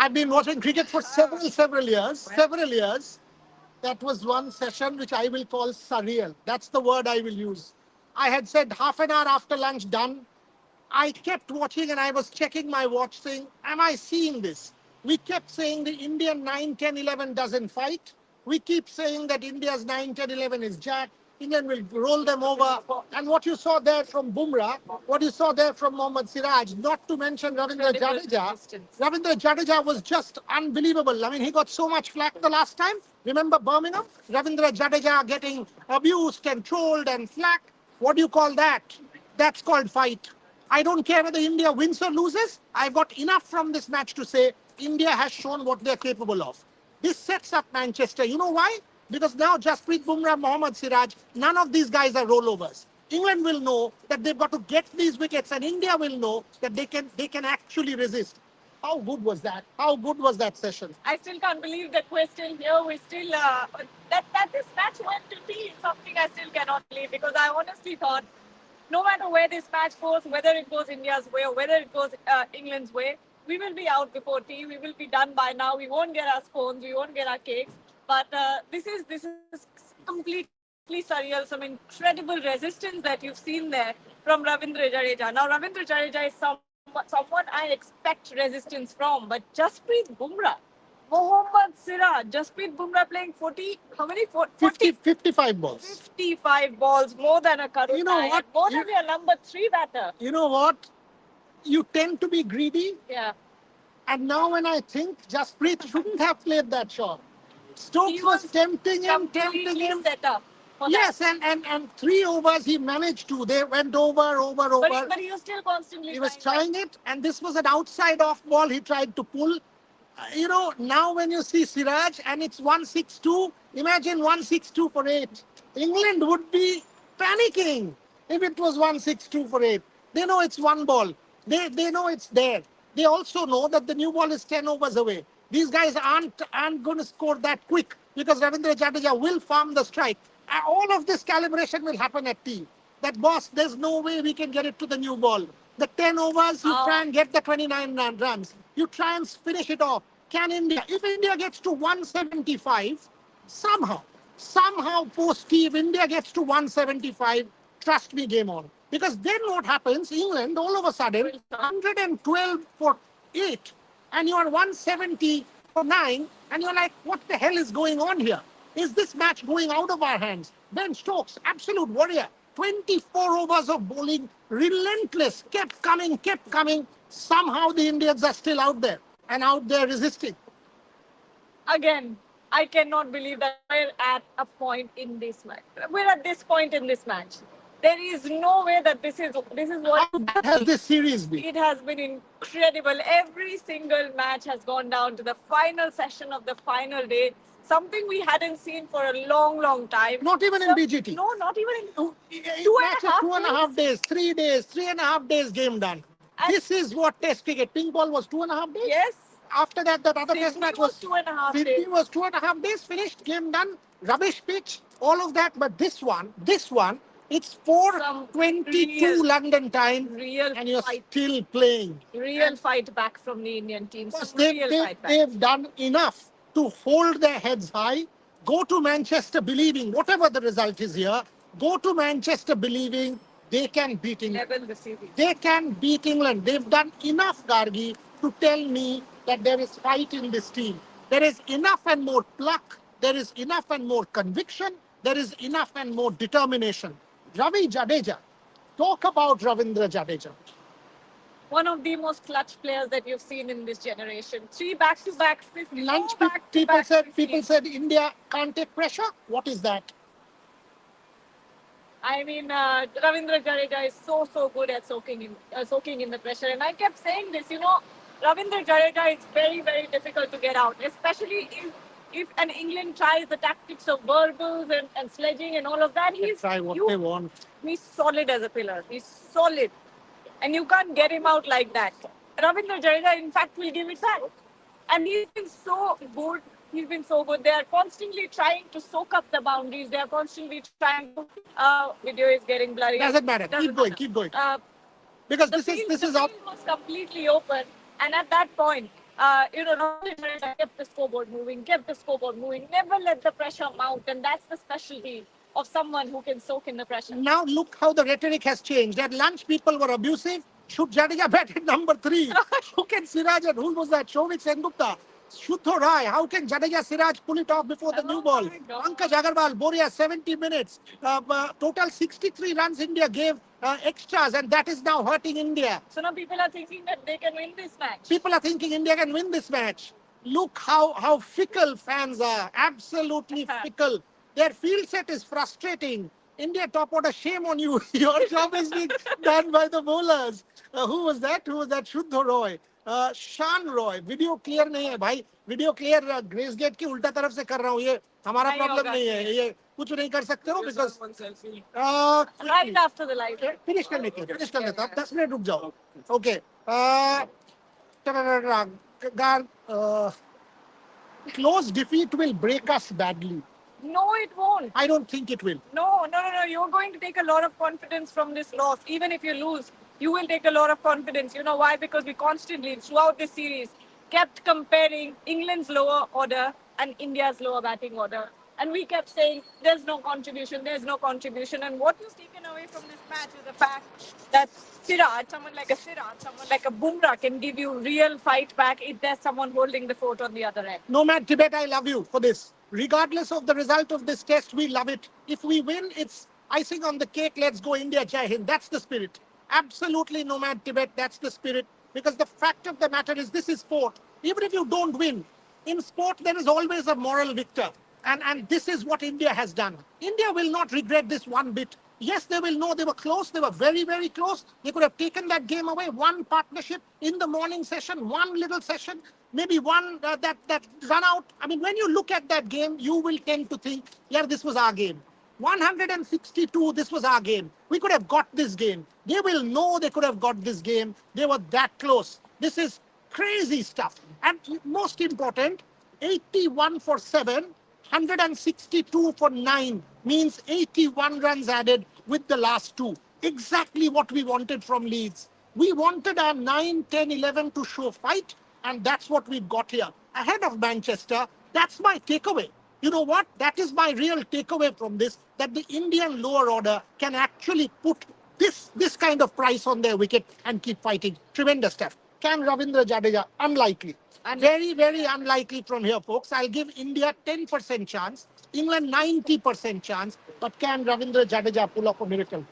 I've been watching cricket for several years. Several years. That was one session which I will call surreal. That's the word I will use. I had said half an hour after lunch done. I kept watching and I was checking my watch saying, am I seeing this? We kept saying the Indian 9, 10, 11 doesn't fight. We keep saying that India's 9, 10, 11 is jack. England will roll them over. And what you saw there from Bumrah, what you saw there from Mohammad Siraj, not to mention Ravindra Jadeja. Ravindra Jadeja was just unbelievable. I mean, he got so much flack the last time. Remember Birmingham? Ravindra Jadeja getting abused and trolled and flack. What do you call that? That's called fight. I don't care whether India wins or loses. I've got enough from this match to say India has shown what they're capable of. This sets up Manchester. You know why? Because now Jasprit Bumrah, Mohammad Siraj, none of these guys are rollovers. England will know that they've got to get these wickets, and India will know that they can actually resist. How good was that? How good was that session? I still can't believe that we're still here. We're still that this match went to tea is something I still cannot believe, because I honestly thought no matter where this match goes, whether it goes India's way or whether it goes England's way, we will be out before tea. We will be done by now. We won't get our scones. We won't get our cakes. But this is completely surreal. Some incredible resistance that you've seen there from Ravindra Jadeja. Now Ravindra Jadeja is someone I expect resistance from, but Jasprit Bumrah, Mohammad Siraj, Jasprit Bumrah playing 40, how many? 50, 55 balls. 55 balls, more than a Karuna. You know what? More than your number 3 batter. You know what? You tend to be greedy. Yeah. And now when I think Jasprit shouldn't have played that shot. Stokes He was was tempting him. completely set up for that. Yes, and 3 overs he managed to. They went over. But he was still constantly He was trying trying it, and this was an outside off ball he tried to pull. Now when you see Siraj and it's 162, imagine 162 for 8. England would be panicking if it was 162 for 8. They know it's one ball. They know it's there. They also know that the new ball is 10 overs away. These guys aren't going to score that quick because Ravindra Jadeja will farm the strike. All of this calibration will happen at tea. That boss, there's no way we can get it to the new ball. The 10 overs, you try and get the 29 runs. You try and finish it off. Can India, if India gets to 175, somehow post-tea, if India gets to 175, trust me, game on. Because then what happens, England, all of a sudden, 112 for 8, and you are 170 for 9, and you're like, what the hell is going on here? Is this match going out of our hands? Ben Stokes, absolute warrior. 24 overs of bowling, relentless, kept coming. Somehow the Indians are still out there and out there resisting. Again, I cannot believe that we're at a point in this match. We're at this point in this match. There is no way that this is what. How bad has this series been? It has been incredible. Every single match has gone down to the final session of the final day. Something we hadn't seen for a long time. Not even in BGT. No, not even in matches 2.5 days, 3 days, 3.5 days, game done. And this is what Test cricket. Pink ball was 2.5 days. Yes. After that other Sydney Test match was 2.5 days. Sydney was 2.5 days, finished, game done, rubbish pitch, all of that. But this one, it's 4:22 London time, and you're still playing. Real fight back from the Indian team. They've done enough to hold their heads high, go to Manchester believing, whatever the result is here, go to Manchester believing they can beat England. They can beat England. They've done enough, Gargi, to tell me that there is fight in this team. There is enough and more pluck. There is enough and more conviction. There is enough and more determination. Ravi Jadeja. Talk about Ravindra Jadeja. One of the most clutch players that you've seen in this generation. 3 back-to-back 50. Lunch people said India can't take pressure. What is that? I mean, Ravindra Jadeja is so good at soaking in the pressure. And I kept saying this, Ravindra Jadeja is very difficult to get out, especially if an England tries the tactics of verbals and sledging and all of that. Try what they want. He's solid as a pillar. He's solid. And you can't get him out like that. Ravindra Jadeja, in fact, will give it back. And he's been so good. They are constantly trying to soak up the boundaries. They are constantly trying to... video is getting blurry. Doesn't matter. Keep going. Because this is field was completely open. And at that point, Rahul and Jadeja kept the scoreboard moving, kept the scoreboard moving, never let the pressure mount, and that's the specialty of someone who can soak in the pressure. Now look how the rhetoric has changed. At lunch, people were abusive. Should Jadeja bat at number 3? How can Siraj and who was that? Shobik Sengupta. Shuddho Rai. How can Jadeja Siraj pull it off before the new ball? My God. Pankaj Agarwal, Boria, 70 minutes. Total 63 runs India gave extras, and that is now hurting India. So now people are thinking that they can win this match. People are thinking India can win this match. Look how fickle fans are. Absolutely fickle. Their field set is frustrating. India top order, shame on you. Your job is being done by the bowlers. Who was that? Who was that? Shuddha Roy. शान Roy video clear नहीं है भाई video clear grace gate की उल्टा तरफ से कर रहा हूँ ये हमारा नहीं प्रॉब्लम होगा। नहीं है ये कुछ नहीं कर सकते हो because Right after the light. Finish कर लेते हैं फिनिश कर लेते हैं 10 मिनट रुक जाओ okay close defeat will break us badly. No, it won't. I don't think it will. No. You're going to take a lot of confidence from this loss. Even if you lose, you will take a lot of confidence. You know why? Because we constantly, throughout this series, kept comparing England's lower order and India's lower batting order. And we kept saying, there's no contribution, there's no contribution. And what was taken away from this match is the fact that someone like a Bumrah can give you real fight back if there's someone holding the fort on the other end. Nomad Tibet, I love you for this. Regardless of the result of this test, we love it. If we win, it's icing on the cake. Let's go India, Jai Hind. That's the spirit. Absolutely, Nomad Tibet, that's the spirit. Because the fact of the matter is this is sport. Even if you don't win, in sport, there is always a moral victor. And this is what India has done. India will not regret this one bit. Yes, they will know they were close. They were very, very close. They could have taken that game away. One partnership in the morning session, one little session, maybe one that run out. I mean, when you look at that game, you will tend to think, yeah, this was our game. 162, this was our game. We could have got this game. They will know they could have got this game. They were that close. This is crazy stuff. And most important, 81 for 7, 162 for 9 means 81 runs added with the last two. Exactly what we wanted from Leeds. We wanted our 9, 10, 11 to show fight, and that's what we've got here. Ahead of Manchester, that's my takeaway. You know what? That is my real takeaway from this, that the Indian lower order can actually put this kind of price on their wicket and keep fighting. Tremendous stuff. Can Ravindra Jadeja? Unlikely. Very, very unlikely from here, folks. I'll give India 10% chance, England 90% chance, but can Ravindra Jadeja pull off a miracle?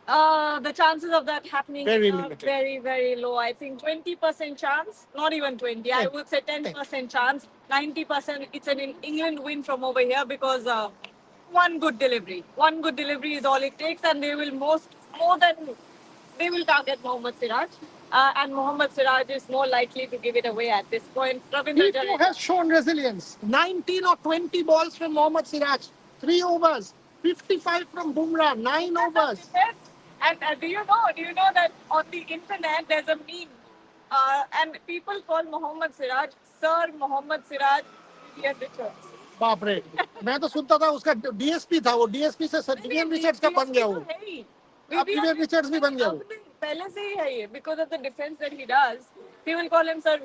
The chances of that happening Very are limited. very, very low. I think 20% chance, not even 20. I would say 10% chance, 90% it's an England win from over here because one good delivery. One good delivery is all it takes, and they will they will target Mohammad Siraj. And Mohammad Siraj is more likely to give it away at this point. Ravindra He too Jadeja. has shown resilience. 19 or 20 balls from Mohammad Siraj, 3 overs. 55 from Bumrah, 9 overs. And do you know that on the internet there's a meme, and people call Mohammad Siraj Sir Mohammad Siraj Vivian Richards. बाप रे मैं तो सुनता था उसका DSP था वो DSP से विवियन रिचर्ड्स का बन गया वो अब विवियन रिचर्ड्स भी बन गया वो पहले से ही है ये because of the defense that he does. People call him Sir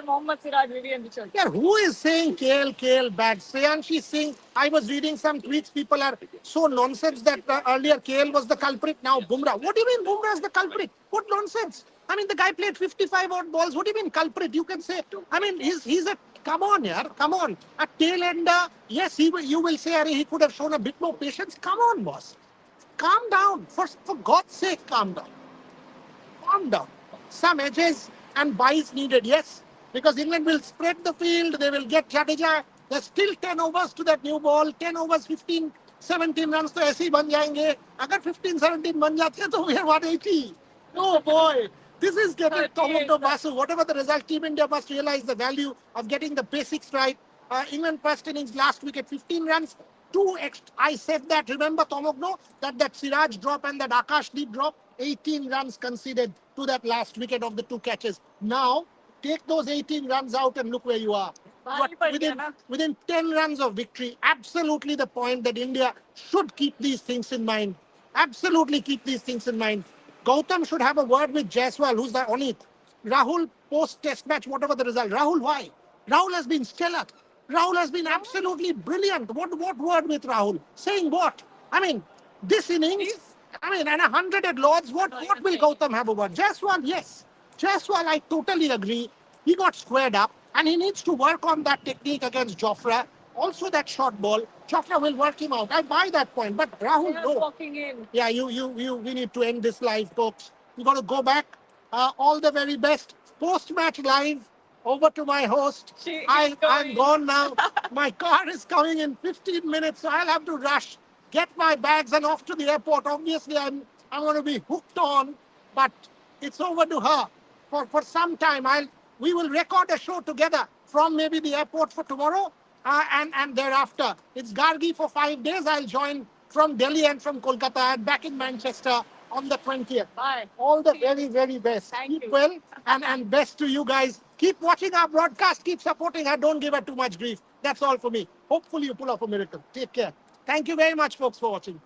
Mohammad Siraj Vivian Richards. Yeah, who is saying KL bad? Shreyanshi is saying, I was reading some tweets, people are so nonsense that earlier KL was the culprit, now Bumrah. What do you mean Bumrah is the culprit? What nonsense? I mean, the guy played 55 odd balls. What do you mean culprit? You can say, I mean, he's a, come on, yaar, come on. A tail ender, yes, you will say, he could have shown a bit more patience. Come on, boss. Calm down. For God's sake, calm down. Calm down. Some edges and buys needed, yes, because England will spread the field, they will get Jadeja. There's still 10 overs to that new ball, 10 overs, 15, 17 runs to ऐसे ही बन जाएंगे. अगर 15, 17 बन जाते हैं तो we are 180. Oh boy, this is getting Tomoto Basu. Whatever the result, Team India must realize the value of getting the basics right. England first innings last wicket, 15 runs. I said that, remember Tomogno, that Siraj drop and that Akash Deep drop, 18 runs conceded to that last wicket of the two catches. Now, take those 18 runs out and look where you are. Within 10 runs of victory, absolutely the point that India should keep these things in mind. Absolutely keep these things in mind. Gautam should have a word with Jaiswal, who's the Onit. Rahul post-test match, whatever the result. Rahul, why? Rahul has been stellar. Rahul has been absolutely brilliant. What word with Rahul? Saying what? I mean, this innings, I mean, and 100 at Lords, what will Gautam have over? Jaiswal, yes. Jaiswal, I totally agree. He got squared up and he needs to work on that technique against Jofra. Also that short ball. Jofra will work him out. I buy that point. But Rahul, Just no. walking in. Yeah, we need to end this live, folks. We got to go back. All the very best. Post-match live. Over to my host. I'm gone now. My car is coming in 15 minutes, so I'll have to rush, get my bags, and off to the airport. Obviously, I'm going to be hooked on, but it's over to her for some time. We will record a show together from maybe the airport for tomorrow, and thereafter. It's Gargi for 5 days. I'll join from Delhi and from Kolkata and back in Manchester on the 20th. Bye. All the very, very best. Thank Keep you. well and best to you guys. Keep watching our broadcast. Keep supporting her. Don't give her too much grief. That's all for me. Hopefully you pull off a miracle. Take care. Thank you very much, folks, for watching.